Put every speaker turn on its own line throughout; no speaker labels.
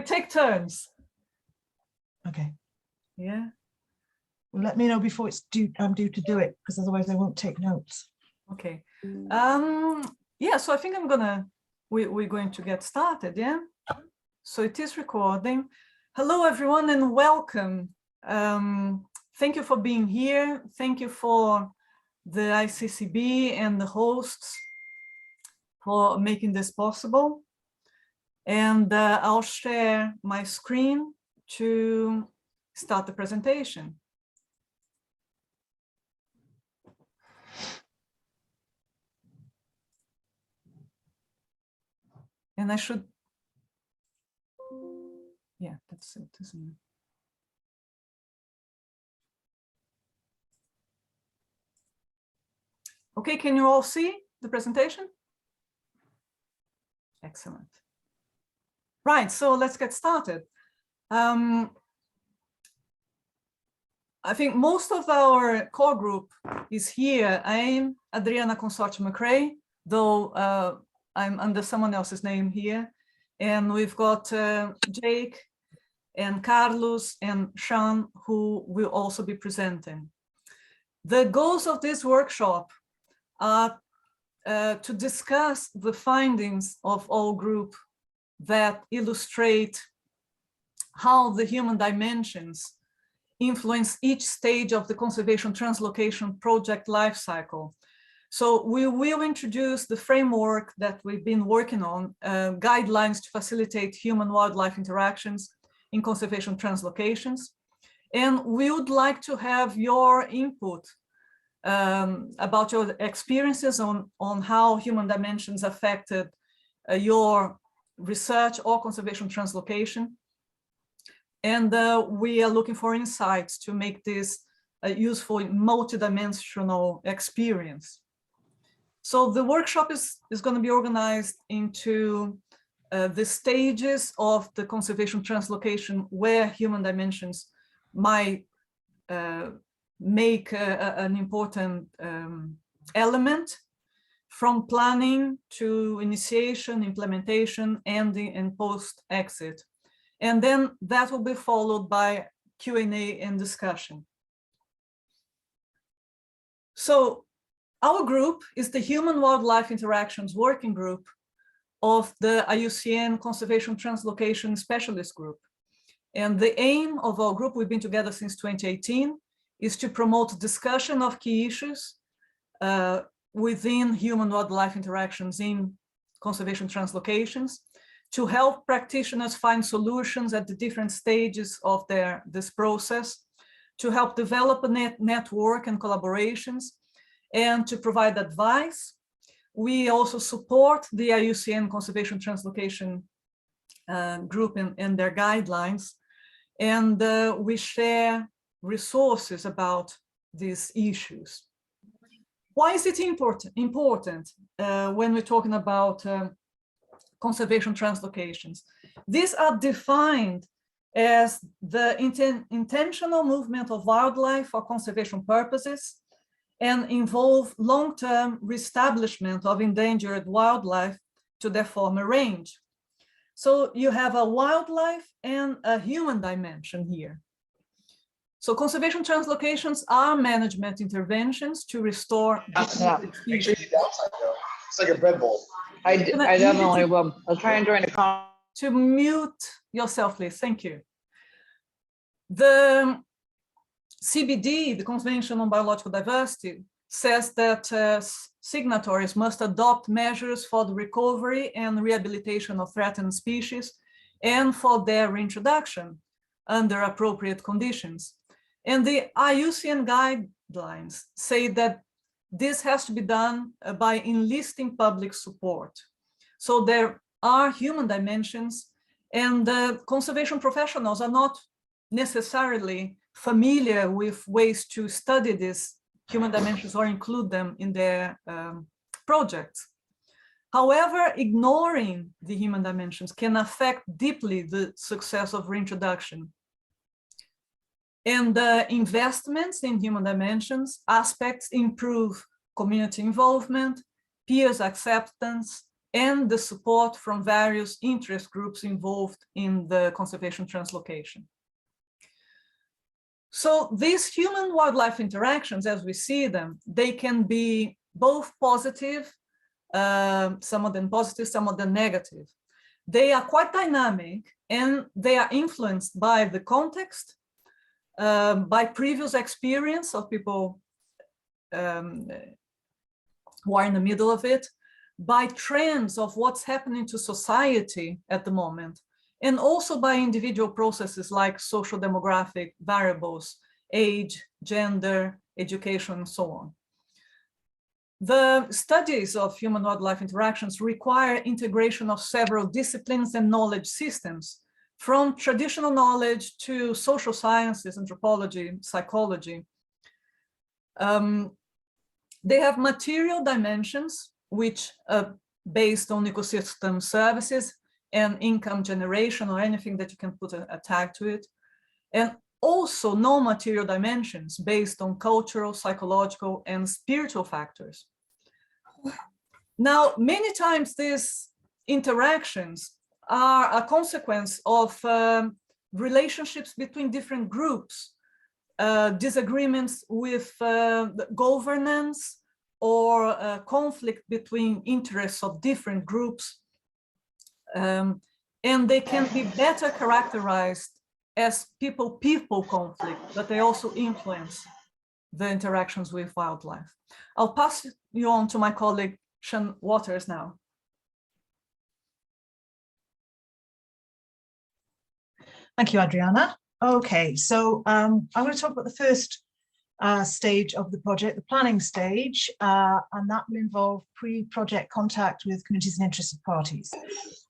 We take turns.
Okay.
Yeah.
Well, let me know before it's due. I'm due to do it, because otherwise I won't take notes.
Okay. Yeah. So I think we're going to get started. Yeah. So it is recording. Hello, everyone, and welcome. Thank you for being here. Thank you for the ICCB and the hosts for making this possible. And I'll share my screen to start the presentation. And I should, yeah, that's it, isn't it? Okay, can you all see the presentation? Excellent. Right, so let's get started. I think most of our core group is here. I'm Adriana Consorte-McCrea, though I'm under someone else's name here. And we've got Jake and Carlos and Sean, who will also be presenting. The goals of this workshop are to discuss the findings of our group that illustrate how the human dimensions influence each stage of the conservation translocation project lifecycle. So we will introduce the framework that we've been working on, guidelines to facilitate human-wildlife interactions in conservation translocations. And we would like to have your input about your experiences on how human dimensions affected your research or conservation translocation. And we are looking for insights to make this a useful multidimensional experience. So the workshop is going to be organized into the stages of the conservation translocation where human dimensions might make an important element, from planning to initiation, implementation, ending, and post-exit. And then that will be followed by Q&A and discussion. So our group is the Human-Wildlife Interactions Working Group of the IUCN Conservation Translocation Specialist Group. And the aim of our group, we've been together since 2018, is to promote discussion of key issues within human-wildlife interactions in conservation translocations, to help practitioners find solutions at the different stages of this process, to help develop a network and collaborations, and to provide advice. We also support the IUCN Conservation Translocation group in their guidelines, and we share resources about these issues. Why is it important when we're talking about conservation translocations? These are defined as the intentional movement of wildlife for conservation purposes and involve long-term reestablishment of endangered wildlife to their former range. So you have a wildlife and a human dimension here. So conservation translocations are management interventions to restore.
Make sure you downside though. It's like a bread bowl.
I definitely will. I'll try and join the call.
To mute yourself, please. Thank you. The CBD, the Convention on Biological Diversity, says that signatories must adopt measures for the recovery and rehabilitation of threatened species and for their reintroduction under appropriate conditions. And the IUCN guidelines say that this has to be done by enlisting public support. So there are human dimensions, and conservation professionals are not necessarily familiar with ways to study these human dimensions or include them in their projects. However, ignoring the human dimensions can affect deeply the success of reintroduction. And investments in human dimensions aspects improve community involvement, peers acceptance, and the support from various interest groups involved in the conservation translocation. So these human-wildlife interactions, as we see them, they can be both positive, some of them positive, some of them negative. They are quite dynamic, and they are influenced by the context, by previous experience of people who are in the middle of it, by trends of what's happening to society at the moment, and also by individual processes like social demographic variables, age, gender, education, and so on. The studies of human-wildlife interactions require integration of several disciplines and knowledge systems, from traditional knowledge to social sciences, anthropology, psychology. They have material dimensions, which are based on ecosystem services and income generation, or anything that you can put a tag to it, and also non-material dimensions based on cultural, psychological, and spiritual factors. Now, many times these interactions are a consequence of relationships between different groups, disagreements with governance, or conflict between interests of different groups. And they can be better characterized as people-people conflict, but they also influence the interactions with wildlife. I'll pass you on to my colleague, Sean Waters now.
Thank you, Adriana. Okay, so I'm going to talk about the first stage of the project, the planning stage, and that will involve pre-project contact with communities and interested parties.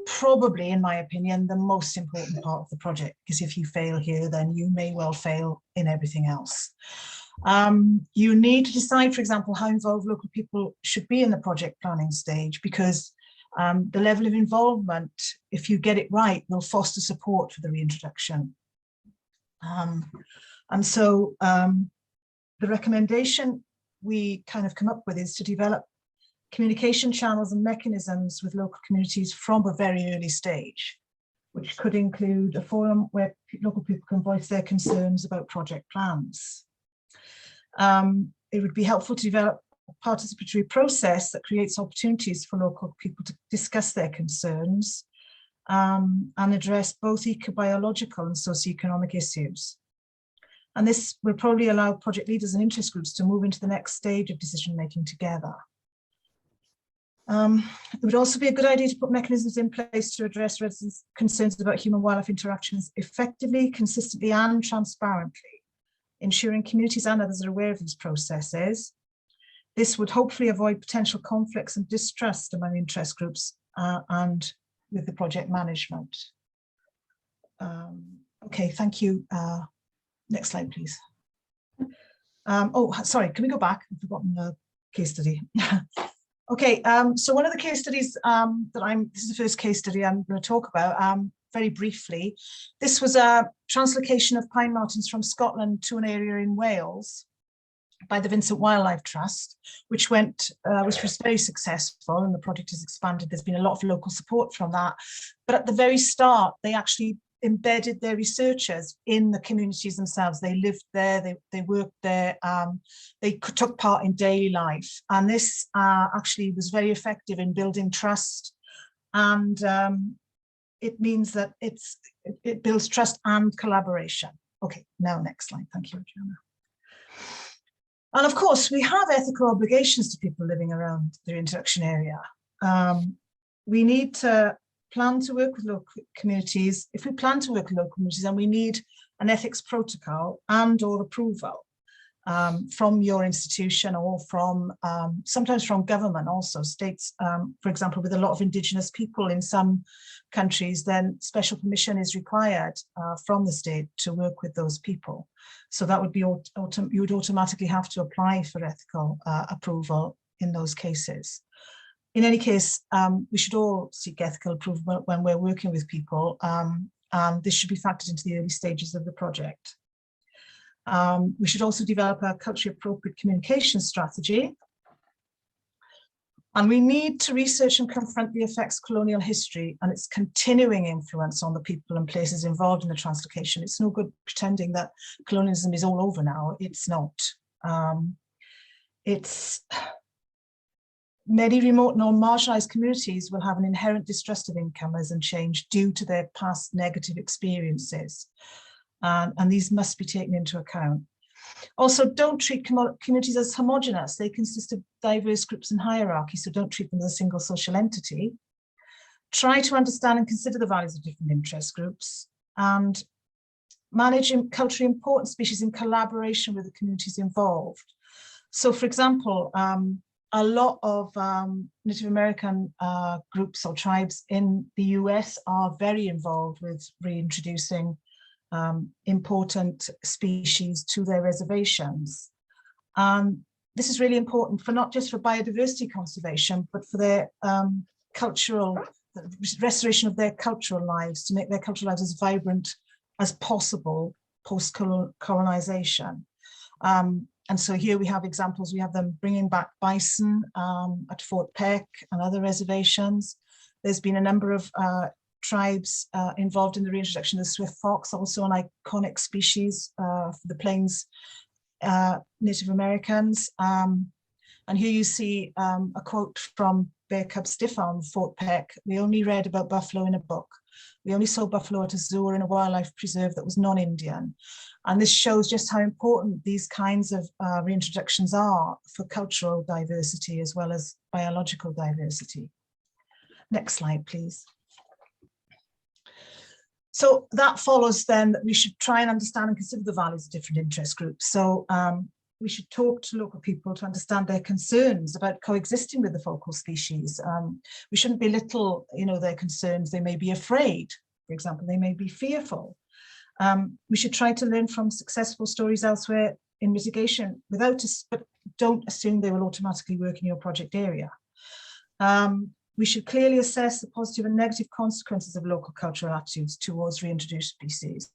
Probably, in my opinion, the most important part of the project, because if you fail here, then you may well fail in everything else. You need to decide, for example, how involved local people should be in the project planning stage, because the level of involvement, if you get it right, will foster support for the reintroduction. And so the recommendation we kind of come up with is to develop communication channels and mechanisms with local communities from a very early stage, which could include a forum where local people can voice their concerns about project plans. It would be helpful to develop a participatory process that creates opportunities for local people to discuss their concerns and address both ecobiological and socioeconomic issues. And this will probably allow project leaders and interest groups to move into the next stage of decision-making together. It would also be a good idea to put mechanisms in place to address residents' concerns about human-wildlife interactions effectively, consistently, and transparently, ensuring communities and others are aware of these processes. This would hopefully avoid potential conflicts and distrust among interest groups and with the project management. Okay, thank you. Next slide, please. Oh, sorry, can we go back? I've forgotten the case study. Okay, so one of the case studies this is the first case study I'm going to talk about very briefly. This was a translocation of pine martens from Scotland to an area in Wales by the Vincent Wildlife Trust, which was very successful, and the project has expanded. There's been a lot of local support from that. But at the very start, they actually embedded their researchers in the communities themselves. They lived there, they worked there, they took part in daily life. And this actually was very effective in building trust. And it means that it builds trust and collaboration. Okay, now next slide. Thank you, Adriana. And of course, we have ethical obligations to people living around the reintroduction area. We need to plan to work with local communities. If we plan to work with local communities, then we need an ethics protocol and or approval from your institution, or from sometimes from government also. States, for example, with a lot of indigenous people in some countries, then special permission is required from the state to work with those people. So that would be, you would automatically have to apply for ethical approval in those cases. In any case, we should all seek ethical approval when we're working with people, and this should be factored into the early stages of the project. We should also develop a culturally appropriate communication strategy. And we need to research and confront the effects of colonial history and its continuing influence on the people and places involved in the translocation. It's no good pretending that colonialism is all over now. It's not. Many remote and marginalized communities will have an inherent distrust of incomers and change due to their past negative experiences. And these must be taken into account. Also, don't treat communities as homogenous. They consist of diverse groups and hierarchies, so don't treat them as a single social entity. Try to understand and consider the values of different interest groups, and manage culturally important species in collaboration with the communities involved. So, for example, a lot of Native American groups or tribes in the US are very involved with reintroducing important species to their reservations. This is really important for not just for biodiversity conservation, but for their restoration of their cultural lives, to make their cultural lives as vibrant as possible post-colonization. And so here we have examples. We have them bringing back bison at Fort Peck and other reservations. There's been a number of tribes involved in the reintroduction of the swift fox, also an iconic species for the Plains Native Americans. And here you see a quote from Bear Cub Stiffer on Fort Peck. "We only read about buffalo in a book. We only saw buffalo at a zoo or in a wildlife preserve that was non-Indian." And this shows just how important these kinds of reintroductions are for cultural diversity as well as biological diversity. Next slide, please. So that follows then that we should try and understand and consider the values of different interest groups. So we should talk to local people to understand their concerns about coexisting with the focal species. We shouldn't belittle, their concerns. They may be afraid, for example, they may be fearful. We should try to learn from successful stories elsewhere in mitigation but don't assume they will automatically work in your project area. We should clearly assess the positive and negative consequences of local cultural attitudes towards reintroduced species.